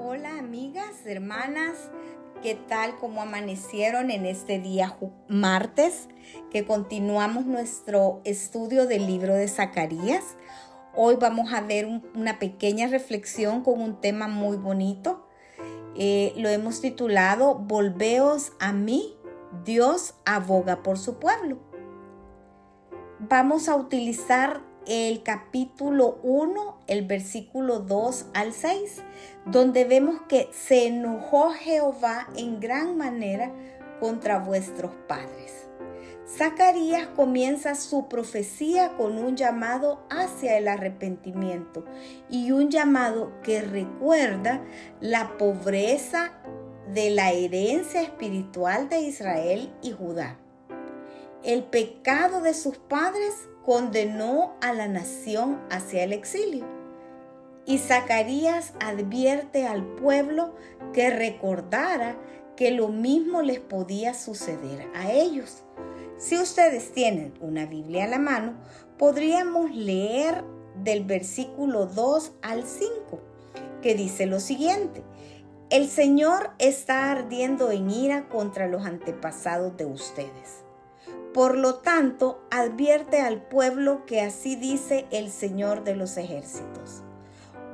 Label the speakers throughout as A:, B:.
A: Hola amigas, hermanas, ¿qué tal? ¿Cómo amanecieron en este día martes? Que continuamos nuestro estudio del libro de Zacarías. Hoy vamos a ver una pequeña reflexión con un tema muy bonito. Lo hemos titulado Volveos a mí, Dios aboga por su pueblo. Vamos a utilizar el capítulo 1, el versículo 2 al 6, donde vemos que se enojó Jehová en gran manera contra vuestros padres. Zacarías comienza su profecía con un llamado hacia el arrepentimiento y un llamado que recuerda la pobreza de la herencia espiritual de Israel y Judá. El pecado de sus padres condenó a la nación hacia el exilio. Y Zacarías advierte al pueblo que recordara que lo mismo les podía suceder a ellos. Si ustedes tienen una Biblia a la mano, podríamos leer del versículo 2 al 5, que dice lo siguiente: El Señor está ardiendo en ira contra los antepasados de ustedes. Por lo tanto, advierte al pueblo que así dice el Señor de los ejércitos: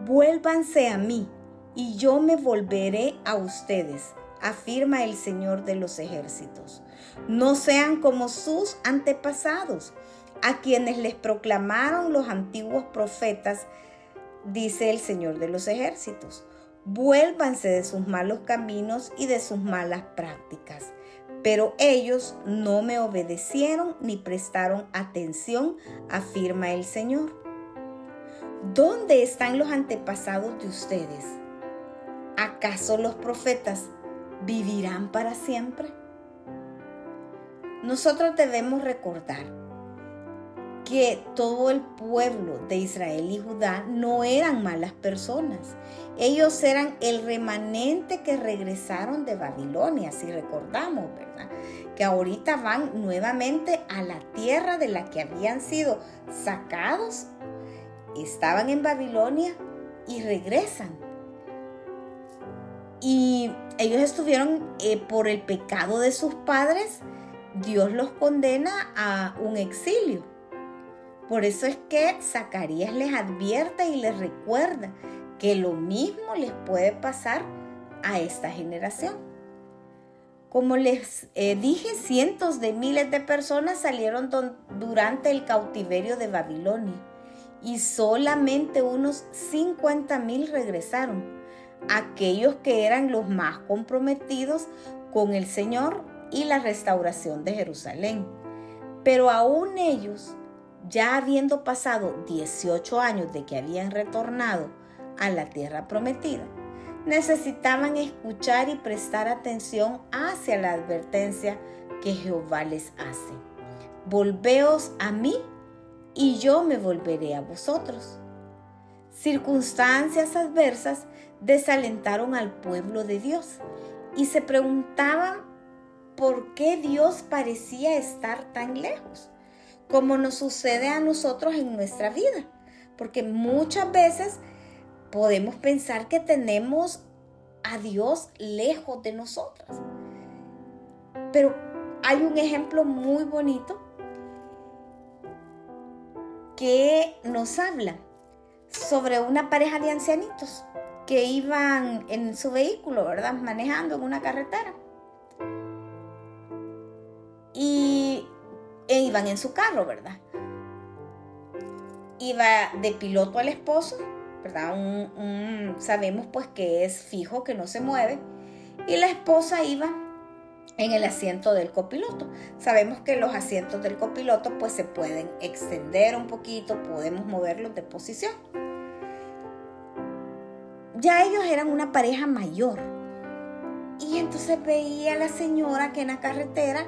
A: Vuélvanse a mí, y yo me volveré a ustedes, afirma el Señor de los ejércitos. No sean como sus antepasados, a quienes les proclamaron los antiguos profetas, dice el Señor de los ejércitos. Vuélvanse de sus malos caminos y de sus malas prácticas. Pero ellos no me obedecieron ni prestaron atención, afirma el Señor. ¿Dónde están los antepasados de ustedes? ¿Acaso los profetas vivirán para siempre? Nosotros debemos recordar que todo el pueblo de Israel y Judá no eran malas personas. Ellos eran el remanente que regresaron de Babilonia, si recordamos, ¿verdad? Que ahorita van nuevamente a la tierra de la que habían sido sacados. Estaban en Babilonia y regresan. Y ellos estuvieron por el pecado de sus padres. Dios los condena a un exilio. Por eso es que Zacarías les advierte y les recuerda que lo mismo les puede pasar a esta generación. Como les dije, cientos de miles de personas salieron durante el cautiverio de Babilonia y solamente unos 50,000 regresaron, aquellos que eran los más comprometidos con el Señor y la restauración de Jerusalén. Pero aún ellos, ya habiendo pasado 18 años de que habían retornado a la tierra prometida, necesitaban escuchar y prestar atención hacia la advertencia que Jehová les hace. Volveos a mí y yo me volveré a vosotros. Circunstancias adversas desalentaron al pueblo de Dios y se preguntaban por qué Dios parecía estar tan lejos, como nos sucede a nosotros en nuestra vida, porque muchas veces podemos pensar que tenemos a Dios lejos de nosotras. Pero hay un ejemplo muy bonito que nos habla sobre una pareja de ancianitos que iban en su vehículo, ¿verdad?, manejando en una carretera. Y iban en su carro, ¿verdad? Iba de piloto el esposo, ¿verdad? Sabemos pues que es fijo, que no se mueve. Y la esposa iba en el asiento del copiloto. Sabemos que los asientos del copiloto pues se pueden extender un poquito, podemos moverlos de posición. Ya ellos eran una pareja mayor. Y entonces veía a la señora que en la carretera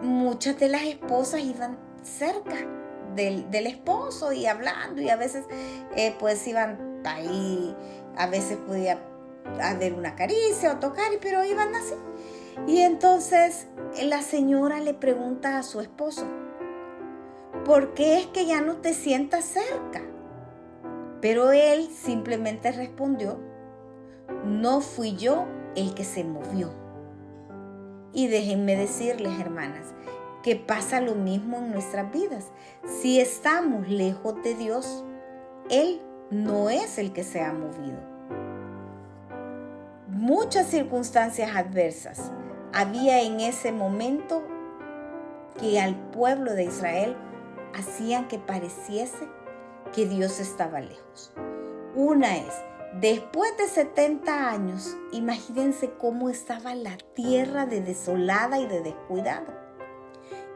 A: muchas de las esposas iban cerca del esposo y hablando, y a veces pues iban ahí, a veces podía haber una caricia o tocar, pero iban así. Y entonces la señora le pregunta a su esposo: ¿por qué es que ya no te sientas cerca? Pero él simplemente respondió: no fui yo el que se movió. Y déjenme decirles, hermanas, que pasa lo mismo en nuestras vidas. Si estamos lejos de Dios, Él no es el que se ha movido. Muchas circunstancias adversas había en ese momento que al pueblo de Israel hacían que pareciese que Dios estaba lejos. Una es, después de 70 años, imagínense cómo estaba la tierra de desolada y de descuidada.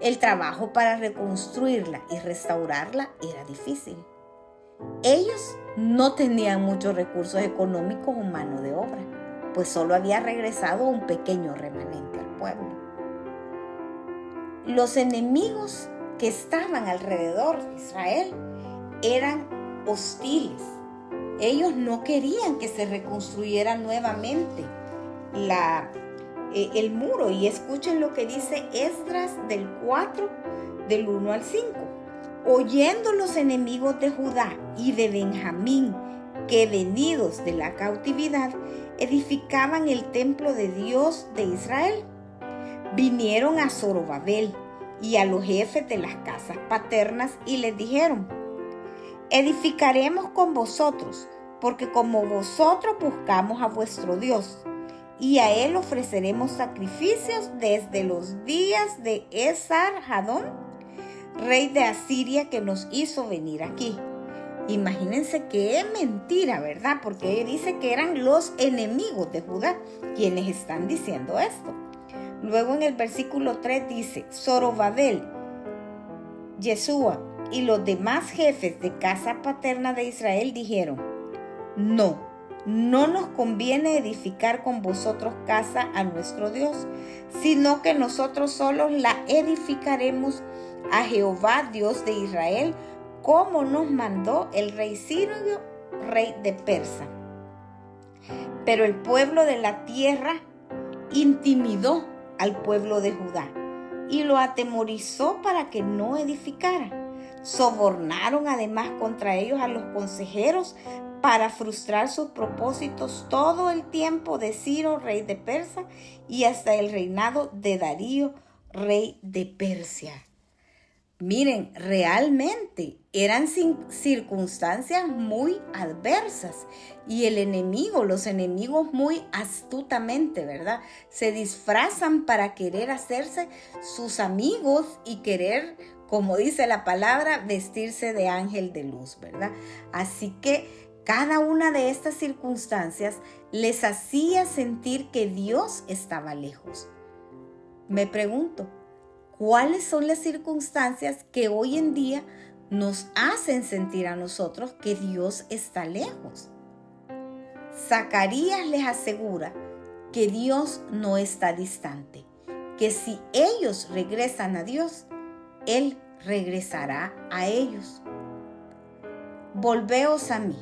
A: El trabajo para reconstruirla y restaurarla era difícil. Ellos no tenían muchos recursos económicos o mano de obra, pues solo había regresado un pequeño remanente al pueblo. Los enemigos que estaban alrededor de Israel eran hostiles. Ellos no querían que se reconstruyera nuevamente el muro. Y escuchen lo que dice Esdras del 4, del 1 al 5. Oyendo los enemigos de Judá y de Benjamín que venidos de la cautividad edificaban el templo de Dios de Israel, vinieron a Zorobabel y a los jefes de las casas paternas y les dijeron: edificaremos con vosotros, porque como vosotros buscamos a vuestro Dios, y a él ofreceremos sacrificios desde los días de Esar-Hadón, rey de Asiria, que nos hizo venir aquí. Imagínense qué mentira, ¿verdad? Porque dice que eran los enemigos de Judá quienes están diciendo esto. Luego en el versículo 3 dice: Zorobabel, Yeshua y los demás jefes de casa paterna de Israel dijeron: no nos conviene edificar con vosotros casa a nuestro Dios, sino que nosotros solos la edificaremos a Jehová, Dios de Israel, como nos mandó el rey Sirio, rey de Persa. Pero el pueblo de la tierra intimidó al pueblo de Judá y lo atemorizó para que no edificara. Sobornaron además contra ellos a los consejeros para frustrar sus propósitos todo el tiempo de Ciro, rey de Persia, y hasta el reinado de Darío, rey de Persia. Miren, realmente eran circunstancias muy adversas y los enemigos muy astutamente, ¿verdad? Se disfrazan para querer hacerse sus amigos y querer, como dice la palabra, vestirse de ángel de luz, ¿verdad? Así que cada una de estas circunstancias les hacía sentir que Dios estaba lejos. Me pregunto, ¿cuáles son las circunstancias que hoy en día nos hacen sentir a nosotros que Dios está lejos? Zacarías les asegura que Dios no está distante, que si ellos regresan a Dios, Él regresará a ellos. Volveos a mí.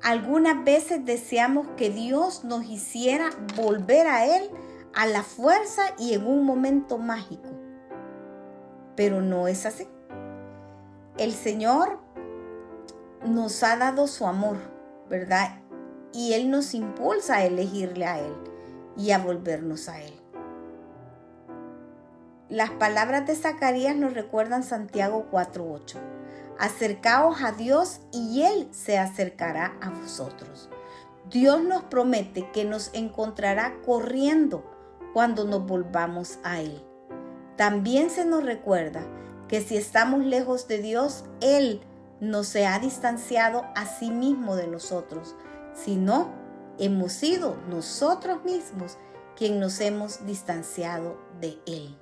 A: Algunas veces deseamos que Dios nos hiciera volver a Él a la fuerza y en un momento mágico. Pero no es así. El Señor nos ha dado su amor, ¿verdad? Y Él nos impulsa a elegirle a Él y a volvernos a Él. Las palabras de Zacarías nos recuerdan Santiago 4:8. Acercaos a Dios y Él se acercará a vosotros. Dios nos promete que nos encontrará corriendo cuando nos volvamos a Él. También se nos recuerda que si estamos lejos de Dios, Él no se ha distanciado a sí mismo de nosotros, sino hemos sido nosotros mismos quienes nos hemos distanciado de Él.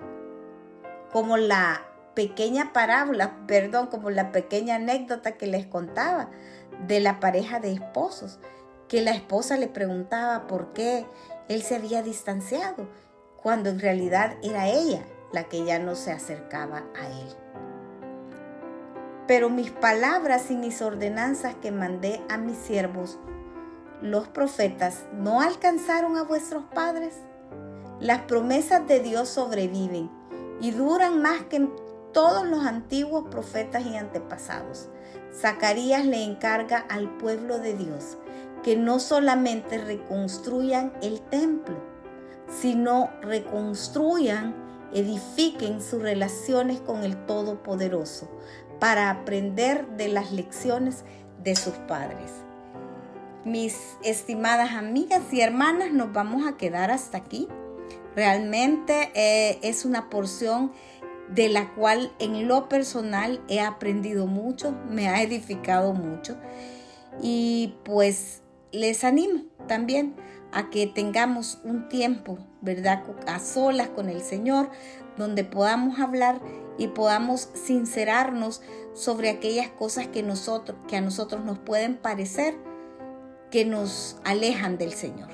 A: Como la pequeña como la pequeña anécdota que les contaba de la pareja de esposos, que la esposa le preguntaba por qué él se había distanciado, cuando en realidad era ella la que ya no se acercaba a él. Pero mis palabras y mis ordenanzas que mandé a mis siervos, los profetas, ¿no alcanzaron a vuestros padres? Las promesas de Dios sobreviven y duran más que todos los antiguos profetas y antepasados. Zacarías le encarga al pueblo de Dios que no solamente reconstruyan el templo, sino reconstruyan, edifiquen sus relaciones con el Todopoderoso para aprender de las lecciones de sus padres. Mis estimadas amigas y hermanas, nos vamos a quedar hasta aquí. Realmente es una porción de la cual en lo personal he aprendido mucho, me ha edificado mucho. Y pues les animo también a que tengamos un tiempo, ¿verdad?, a solas con el Señor, donde podamos hablar y podamos sincerarnos sobre aquellas cosas que a nosotros nos pueden parecer que nos alejan del Señor.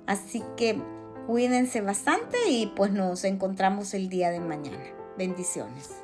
A: Así que cuídense bastante y pues nos encontramos el día de mañana. Bendiciones.